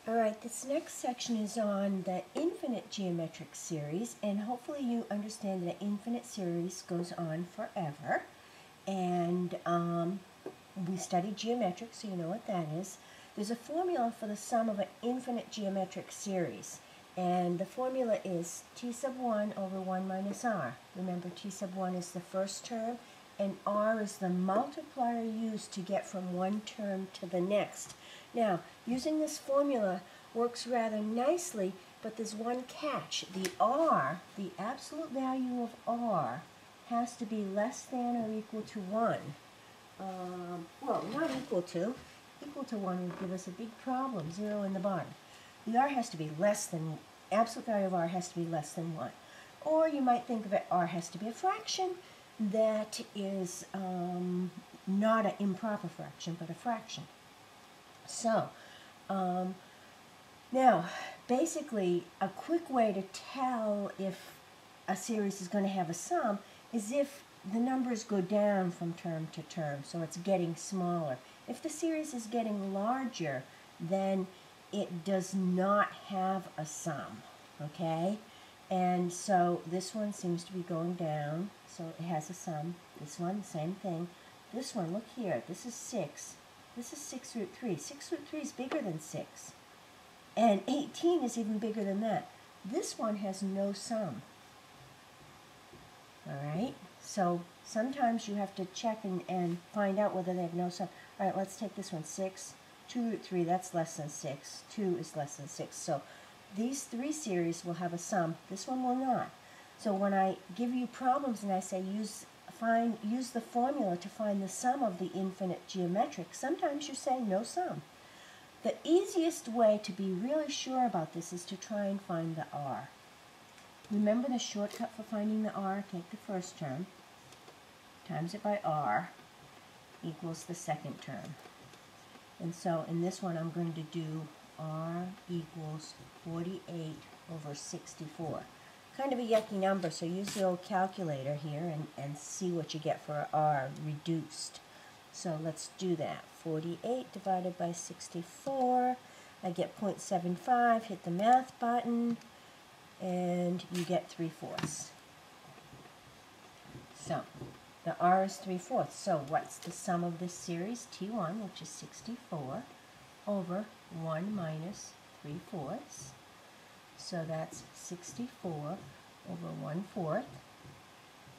Alright, this next section is on the infinite geometric series, and hopefully you understand that an infinite series goes on forever. And we studied geometric, so you know what that is. There's a formula for the sum of an infinite geometric series, and the formula is t sub 1 over 1 minus r. Remember, t sub 1 is the first term, and r is the multiplier used to get from one term to the next. Now, using this formula works rather nicely, but there's one catch. The r, the absolute value of r, has to be less than or equal to 1. Well, not equal to. Equal to 1 would give us a big problem, 0 in the bottom. The r has to be less than, absolute value of r has to be less than 1. Or you might think of it, r has to be a fraction that is not an improper fraction, but a fraction. So, now, basically, a quick way to tell if a series is going to have a sum is if the numbers go down from term to term, so it's getting smaller. If the series is getting larger, then it does not have a sum, okay? And so this one seems to be going down, so it has a sum. This one, same thing. This one, look here, this is 6. This is 6 root 3. 6 root 3 is bigger than 6. And 18 is even bigger than that. This one has no sum. Alright? So sometimes you have to check and find out whether they have no sum. Alright, let's take this one. 6. 2 root 3, that's less than 6. 2 is less than 6. So these three series will have a sum. This one will not. So when I give you problems and I say use the formula to find the sum of the infinite geometric, sometimes you say no sum. The easiest way to be really sure about this is to try and find the r. Remember the shortcut for finding the r? Take the first term, times it by r, equals the second term. And so in this one I'm going to do r equals 48 over 64. Kind of a yucky number, so use the old calculator here and see what you get for r reduced. So let's do that. 48 divided by 64. I get 0.75. Hit the math button, and you get 3/4. So the r is 3/4. So what's the sum of this series? T1, which is 64, over 1 minus 3/4. So that's 64 over 1/4.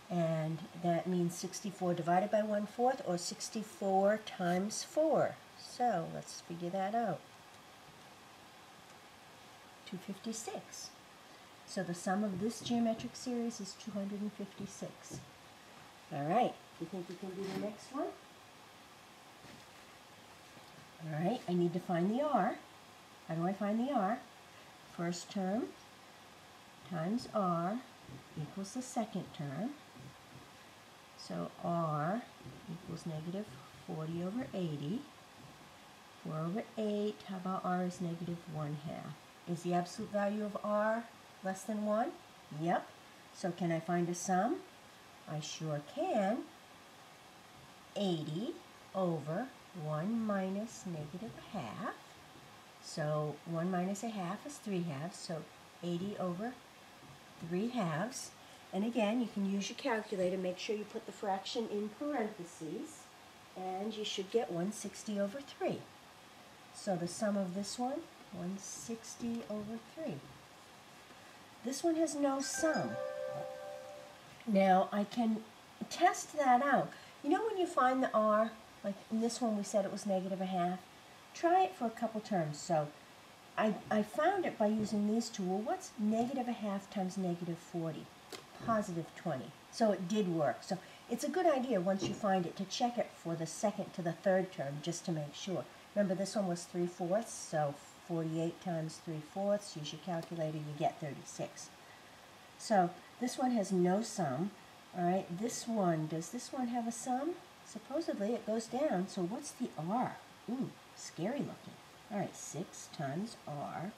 And that means 64 divided by 1/4, or 64 times 4. So let's figure that out. 256. So the sum of this geometric series is 256. All right, you think you can do the next one? All right, I need to find the r. How do I find the r? First term times r equals the second term. So r equals negative 40 over 80. 4 over 8, how about r is negative 1/2? Is the absolute value of r less than 1? Yep. So can I find a sum? I sure can. 80 over 1 minus negative 1/2. So 1 minus 1/2 is 3/2, so 80 over 3/2. And again, you can use your calculator. Make sure you put the fraction in parentheses, and you should get 160 over 3. So the sum of this one, 160 over 3. This one has no sum. Now, I can test that out. You know when you find the r, like in this one we said it was negative 1/2, try it for a couple terms. So I found it by using these two. Well, what's negative 1/2 times negative 40? Positive 20. So it did work. So it's a good idea once you find it to check it for the second to the third term just to make sure. Remember this one was 3/4, so 48 times 3/4, use your calculator, you get 36. So this one has no sum. All right, this one, does this one have a sum? Supposedly it goes down, so what's the r? Ooh, scary looking. All right, 6 times r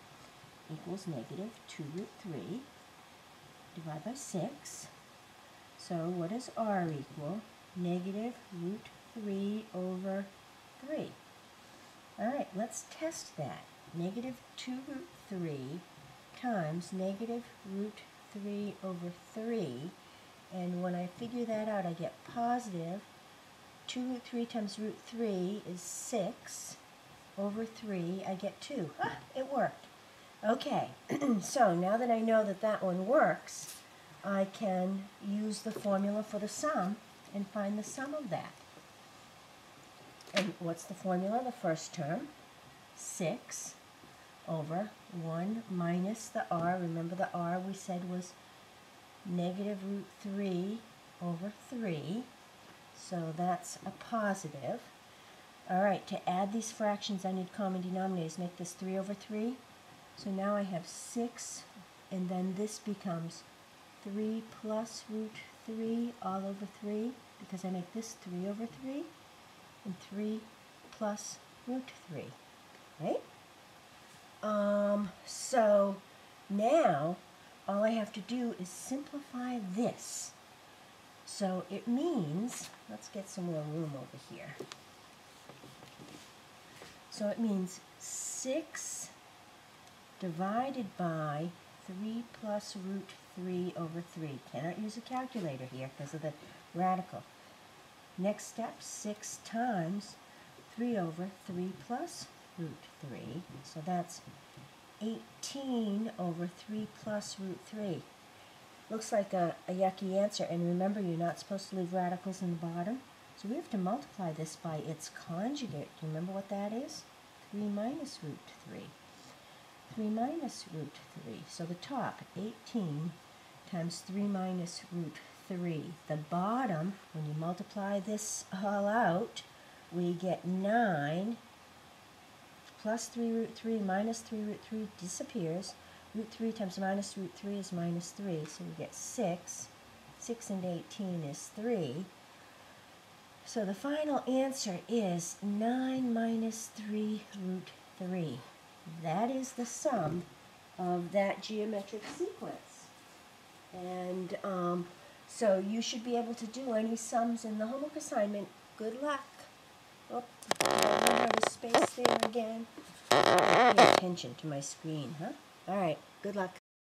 equals negative 2 root 3. Divide by 6. So what does r equal? Negative root 3 over 3. All right, let's test that. negative 2 root 3 times negative root 3 over 3. And when I figure that out, I get positive 2 root 3 times root 3 is 6 over 3. I get 2. Ah, it worked. Okay, so now that I know that that one works, I can use the formula for the sum and find the sum of that. And what's the formula? The first term, 6 over 1 minus the r. Remember the r we said was negative root 3 over 3. So that's a positive. All right, to add these fractions, I need common denominators. Make this 3 over 3. So now I have 6, and then this becomes 3 plus root 3 all over 3, because I make this 3 over 3, and 3 plus root 3, right? So now all I have to do is simplify this. So it means, let's get some more room over here. So it means 6 divided by 3 plus root 3 over 3. Cannot use a calculator here because of the radical. Next step, 6 times 3 over 3 plus root 3. So that's 18 over 3 plus root 3. Looks like a yucky answer, and remember, you're not supposed to leave radicals in the bottom. So we have to multiply this by its conjugate. Do you remember what that is? 3 minus root 3. 3 minus root 3. So the top, 18 times 3 minus root 3. The bottom, when you multiply this all out, we get 9 plus 3 root 3 minus 3 root 3 disappears. Root 3 times minus root 3 is minus 3, so we get 6. 6 and 18 is 3. So the final answer is 9 minus 3 root 3. That is the sum of that geometric sequence. And so you should be able to do any sums in the homework assignment. Good luck. Oh, I don't have a space there again. Pay attention to my screen, huh? All right, good luck.